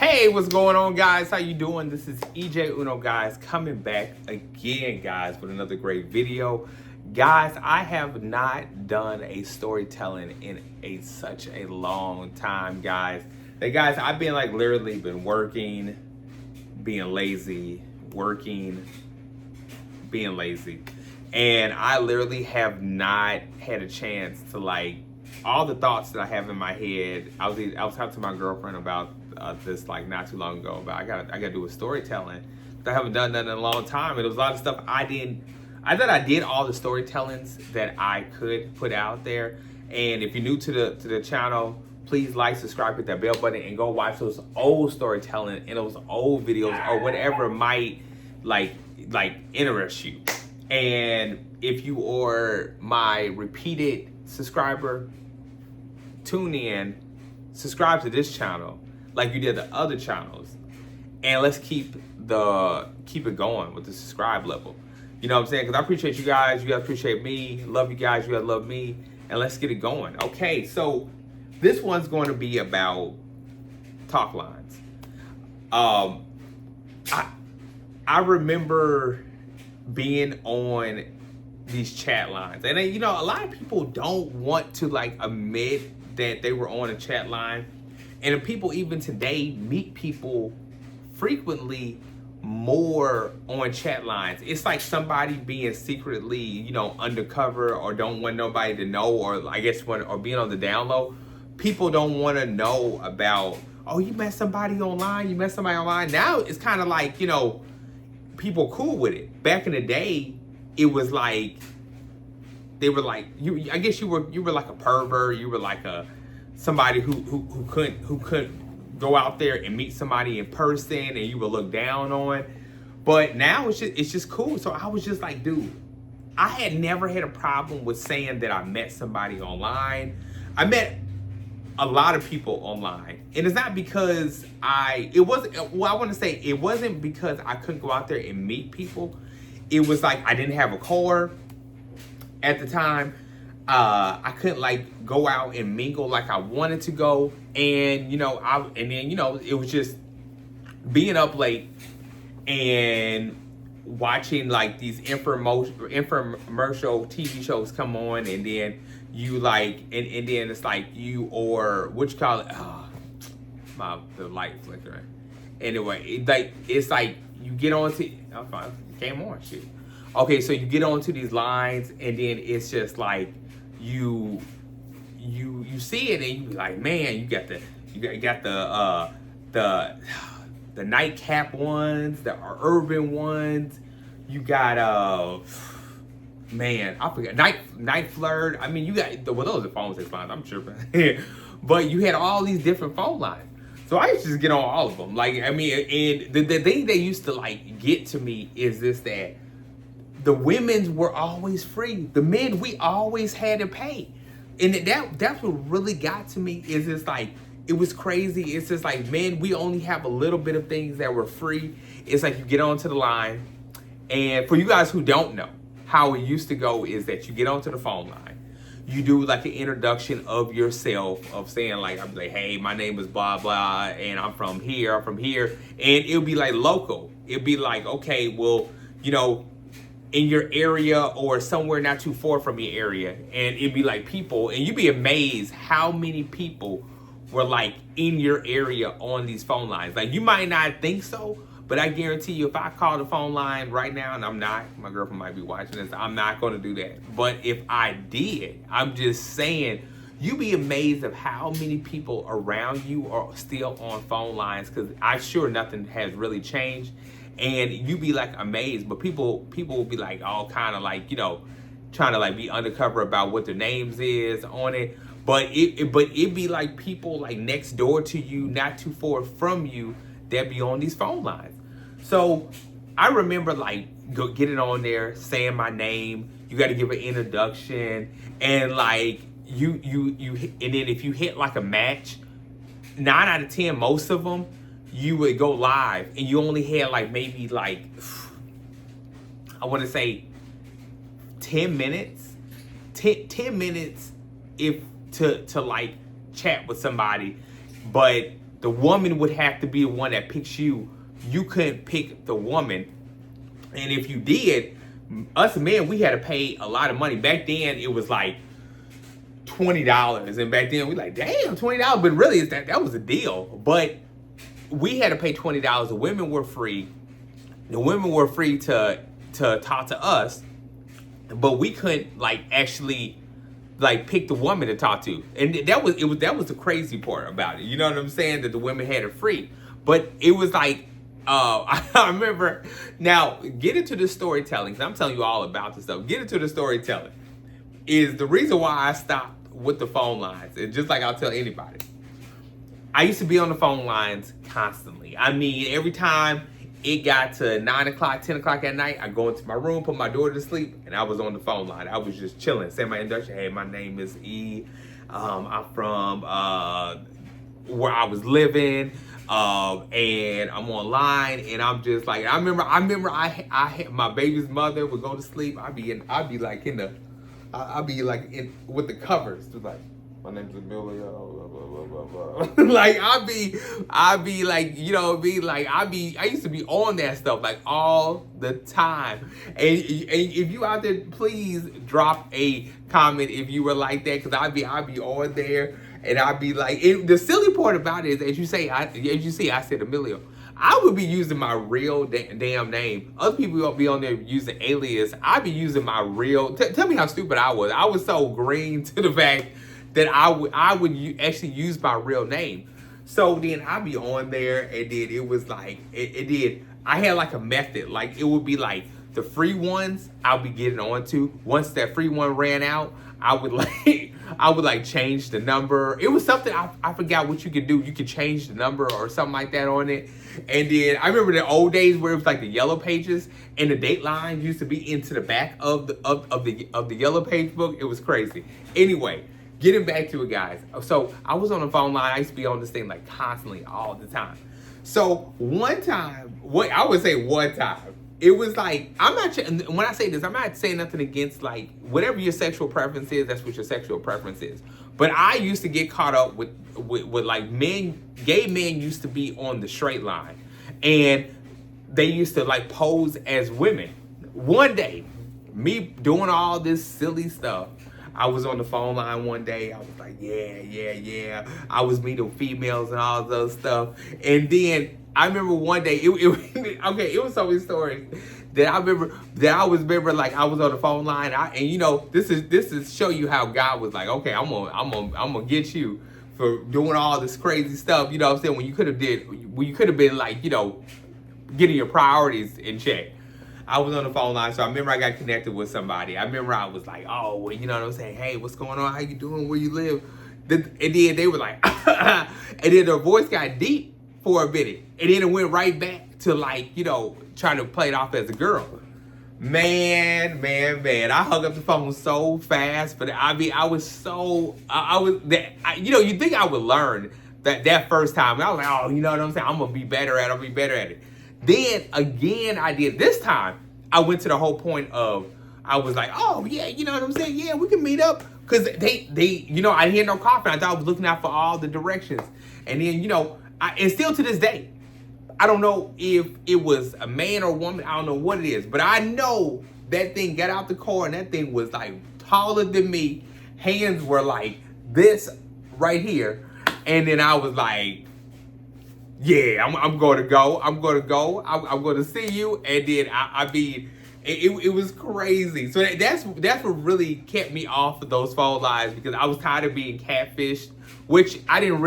Hey, what's going on, guys? How you doing? This is EJ Uno, guys, coming back again, guys, with another great video. Guys, I have not done a storytelling in such a long time, guys. Hey, guys, I've been literally been working, being lazy, working, being lazy. And I literally have not had a chance to all the thoughts that I have in my head. I was talking to my girlfriend about this not too long ago, but I gotta do a storytelling. I haven't done that in a long time, and it was a lot of stuff I thought I did all the storytellings that I could put out there. And if you're new to the channel, please like, subscribe, hit that bell button, and go watch those old storytelling and those old videos or whatever might interest you. And if you are my repeated subscriber, tune in, subscribe to this channel like you did the other channels, and let's keep it going with the subscribe level. You know what I'm saying? Because I appreciate you guys appreciate me, love you guys, you guys love me, and let's get it going. Okay, so this one's going to be about talk lines. I remember being on these chat lines, and a lot of people don't want to admit that they were on a chat line. And people even today meet people frequently more on chat lines. It's like somebody being secretly, undercover, or don't want nobody to know, or or being on the down low. People don't want to know about, oh, you met somebody online, Now it's kind of people cool with it. Back in the day, it was they were you. I guess you were like a pervert. You were somebody who couldn't go out there and meet somebody in person, and you would look down on. But now it's just cool. So I was just like, dude, I had never had a problem with saying that I met somebody online. I met a lot of people online, and it's not because it wasn't because I couldn't go out there and meet people. It was I didn't have a car at the time. I couldn't go out and mingle like I wanted to go, and it was just being up late and watching these infomercial TV shows come on, and then you and then it's you, or what you call it, the light flickering. Anyway, it's you get onto, oh, fine, it came on, shit. Okay, so you get onto these lines, and then it's just you see it, and you be like, man, you got the nightcap ones, the urban ones. You got man, I forgot, night flirt. I mean, you got those are phone sex lines, I'm sure. But you had all these different phone lines. So I used to just get on all of them. And the thing that used to get to me is this, that the women's were always free. The men, we always had to pay. And that's what really got to me, is it's it was crazy. It's just men, we only have a little bit of things that were free. It's you get onto the line, and for you guys who don't know, how it used to go is that you get onto the phone line, you do an introduction of yourself, of saying I'm hey, my name is blah blah, and I'm from here, and it'll be local. It'll be okay, well, in your area or somewhere not too far from your area, and it'd be people, and you'd be amazed how many people were in your area on these phone lines. You might not think so, but I guarantee you, if I call the phone line right now, and I'm not, my girlfriend might be watching this, I'm not going to do that. But if I did, I'm just saying, you'd be amazed of how many people around you are still on phone lines, because I'm sure nothing has really changed. And you be amazed, but people will be all kind of trying to be undercover about what their names is on it. But it be people next door to you, not too far from you, that be on these phone lines. So I remember getting on there, saying my name. You got to give an introduction, and you and then if you hit a match, 9 out of 10, most of them, you would go live, and you only had maybe I want to say 10 minutes, 10 minutes if to chat with somebody. But the woman would have to be the one that picks you. You couldn't pick the woman. And if you did, us men, we had to pay a lot of money. Back then, it was like $20. And back then, we like, damn, $20. But really, that was a deal. But we had to pay $20. The women were free. The women were free to talk to us. But we couldn't, like, actually, like, pick the woman to talk to. And that was the crazy part about it. You know what I'm saying? That the women had it free. But it was like, I remember, now, get into the storytelling, because I'm telling you all about this stuff. Get into the storytelling is the reason why I stopped with the phone lines. And just like I'll tell anybody, I used to be on the phone lines constantly. I mean, every time it got to 9 o'clock, 10 o'clock at night, I go into my room, put my daughter to sleep, and I was on the phone line. I was just chilling, saying my introduction. Hey, my name is E. I'm from where I was living. And I'm online, and I'm just like, I remember I had my baby's mother would go to sleep. I'd be like in with the covers, just like, my name's Amelia, blah, blah, blah, blah. Like I'd be like, you know what I mean? Like I used to be on that stuff like all the time. And if you out there, please drop a comment if you were like that, because I'd be on there. And I'd be like, the silly part about it is, as you see, I said Emilio. I would be using my real damn name. Other people will be on there using alias. I'd be using my real. Tell me how stupid I was. I was so green to the fact that I would actually use my real name. So then I'd be on there, and then it was like, I had like a method. Like, it would be like the free ones I'll be getting onto. Once that free one ran out, I would like change the number. It was something, I forgot what you could do. You could change the number or something like that on it. And then I remember the old days where it was like the yellow pages and the date line used to be into the back of the yellow page book. It was crazy. Anyway, getting back to it, guys. So I was on the phone line. I used to be on this thing like constantly all the time. So one time, it was like, when I say this, I'm not saying nothing against, like, whatever your sexual preference is, that's what your sexual preference is. But I used to get caught up with like gay men used to be on the straight line. And they used to like pose as women. One day, me doing all this silly stuff, I was on the phone line one day. I was like, yeah. I was meeting females and all those stuff. And then I remember one day, it was so many stories that I remember like I was on the phone line, and you know, this is show you how God was like, okay, I'm gonna get you for doing all this crazy stuff. You know what I'm saying? When you could have been like, you know, getting your priorities in check. I was on the phone line, so I remember I got connected with somebody. I remember I was like, oh, well, you know what I'm saying? Hey, what's going on? How you doing? Where you live? And then they were like, and then their voice got deep for a minute. And then it went right back to, like, you know, trying to play it off as a girl. Man. I hung up the phone so fast. But I was you know, you think I would learn that first time. I was like, oh, you know what I'm saying? I'm going to be better at it. Then again, I did. This time, I went to the whole point of, I was like, oh, yeah, you know what I'm saying? Yeah, we can meet up. Because they you know, I didn't hear no coffee. I thought I was looking out for all the directions. And then, you know, and still to this day, I don't know if it was a man or a woman. I don't know what it is. But I know that thing got out the car, and that thing was like taller than me. Hands were like this right here. And then I was like, yeah, I'm going to go. I'm going to see you. And then it was crazy. So that's what really kept me off of those phone lines, because I was tired of being catfished, which I didn't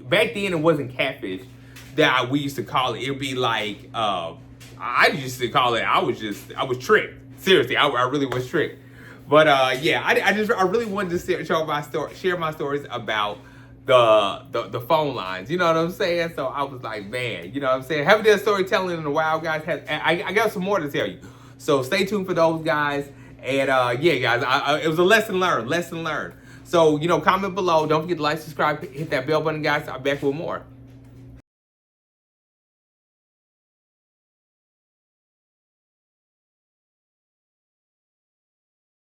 back then. It wasn't catfish that we used to call it. It'd be like, I used to call it, I was tricked. Seriously, I really was tricked. But yeah, I really wanted to share my stories about the phone lines. You know what I'm saying? So I was like, man, you know what I'm saying? Haven't done storytelling in a while, guys. I got some more to tell you. So stay tuned for those, guys. And yeah, guys, it was a lesson learned. So, you know, comment below. Don't forget to like, subscribe, hit that bell button, guys. I'll be back with more.